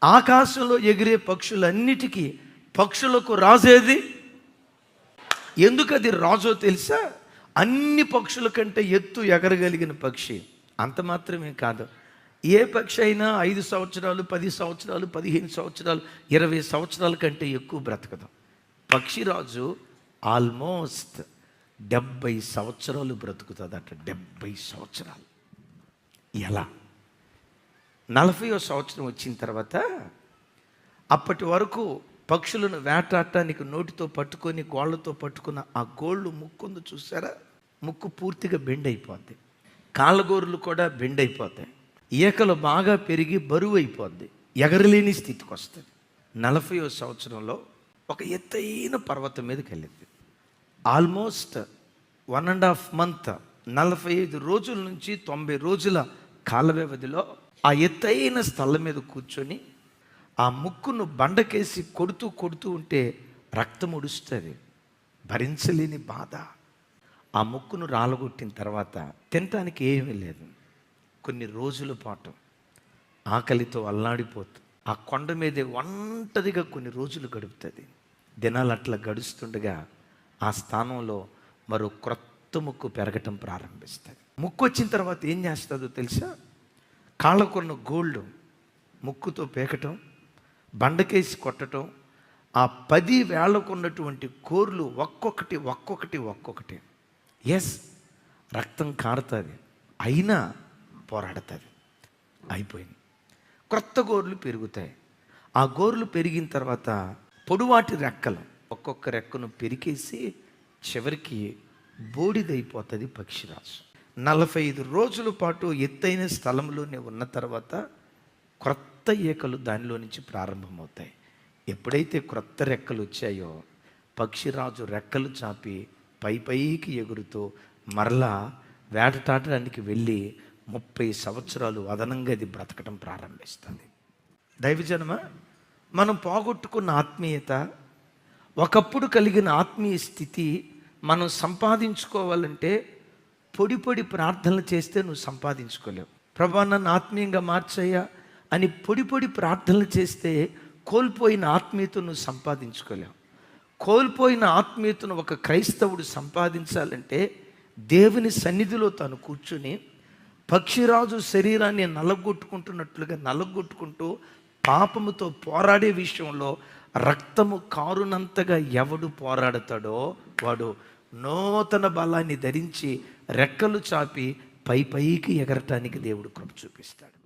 ఆకాశంలో ఎగిరే పక్షులన్నిటికీ పక్షులకు రాజేది. ఎందుకు అది రాజో తెలుసా? అన్ని పక్షుల కంటే ఎత్తు ఎగరగలిగిన పక్షి. అంత మాత్రమే కాదు, ఏ పక్షి అయినా 5 సంవత్సరాలు, 10 సంవత్సరాలు, 15 సంవత్సరాలు, 20 సంవత్సరాల కంటే ఎక్కువ బ్రతకదు. పక్షిరాజు ఆల్మోస్ట్ 70 సంవత్సరాలు బ్రతుకుతుందట. 70 సంవత్సరాలు. ఎలా? 40వ సంవత్సరం వచ్చిన తర్వాత అప్పటి వరకు పక్షులను వేటాడటానికి నోటితో పట్టుకొని గోళ్ళతో పట్టుకున్న ఆ గోళ్ళు ముక్కుందు చూసారా, ముక్కు పూర్తిగా బెండ్ అయిపోద్ది. కాళ్ళగోర్లు కూడా బెండ్ అయిపోతాయి. ఈకలు బాగా పెరిగి బరువు అయిపోద్ది, ఎగరలేని స్థితికి వస్తుంది. 40వ సంవత్సరంలో ఒక ఎత్తైన పర్వతం మీదకి వెళ్ళింది. ఆల్మోస్ట్ 1.5 మంత్, 45 రోజుల నుంచి 90 రోజుల కాల వ్యవధిలో ఆ ఎత్తైన స్థలం మీద కూర్చొని ఆ ముక్కును బండకేసి కొడుతూ ఉంటే రక్తం ఉడుస్తుంది. భరించలేని బాధ. ఆ ముక్కును రాలగొట్టిన తర్వాత తినటానికి ఏమీ లేదు. కొన్ని రోజుల పాటు ఆకలితో అల్లాడిపోతూ ఆ కొండ మీదే ఒంటరిగా కొన్ని రోజులు గడుపుతుంది. దినాలు అట్లా గడుస్తుండగా ఆ స్థానంలో మరో క్రొత్త ముక్కు పెరగటం ప్రారంభిస్తుంది. ముక్కు వచ్చిన తర్వాత ఏం చేస్తుందో తెలుసా? కాళ్ళకున్న గోళ్ళు ముక్కుతో పేకటం, బండకేసి కొట్టడం, ఆ 10 వేళ్లకున్నటువంటి కోర్లు ఒక్కొక్కటి ఎస్ రక్తం కారుతుంది, అయినా పోరాడుతుంది. అయిపోయింది. క్రొత్త గోర్లు పెరుగుతాయి. ఆ గోర్లు పెరిగిన తర్వాత పొడువాటి రెక్కలు ఒక్కొక్క రెక్కను పెరికేసి చివరికి బూడిదైపోతుంది పక్షిరాజు. 45 రోజుల పాటు ఎత్తైన స్థలంలోనే ఉన్న తర్వాత క్రొత్త ఈకలు దానిలో నుంచి ప్రారంభమవుతాయి. ఎప్పుడైతే క్రొత్త రెక్కలు వచ్చాయో పక్షిరాజు రెక్కలు చాపి పైకి ఎగురుతూ మరలా వేటటాడడానికి వెళ్ళి 30 సంవత్సరాలు అదనంగా అది బ్రతకడం ప్రారంభిస్తుంది. దైవజనమా, మనం పోగొట్టుకున్న ఆత్మీయత, ఒకప్పుడు కలిగిన ఆత్మీయ స్థితి మనం సంపాదించుకోవాలంటే పొడి ప్రార్థనలు చేస్తే నువ్వు సంపాదించుకోలేవు. ప్రభా నన్ను ఆత్మీయంగా మార్చయ్యా అని పొడి ప్రార్థనలు చేస్తే కోల్పోయిన ఆత్మీయతను నువ్వు సంపాదించుకోలేవు. కోల్పోయిన ఆత్మీయతను ఒక క్రైస్తవుడు సంపాదించాలంటే దేవుని సన్నిధిలో తను కూర్చుని పక్షిరాజు శరీరాన్ని నలగొట్టుకుంటున్నట్లుగా నలగొట్టుకుంటూ పాపముతో పోరాడే విషయంలో రక్తము కారునంతగా ఎవడు పోరాడతాడో వాడు నూతన బలాన్ని ధరించి రెక్కలు చాపి పైకి ఎగరటానికి దేవుడు కృప చూపిస్తాడు.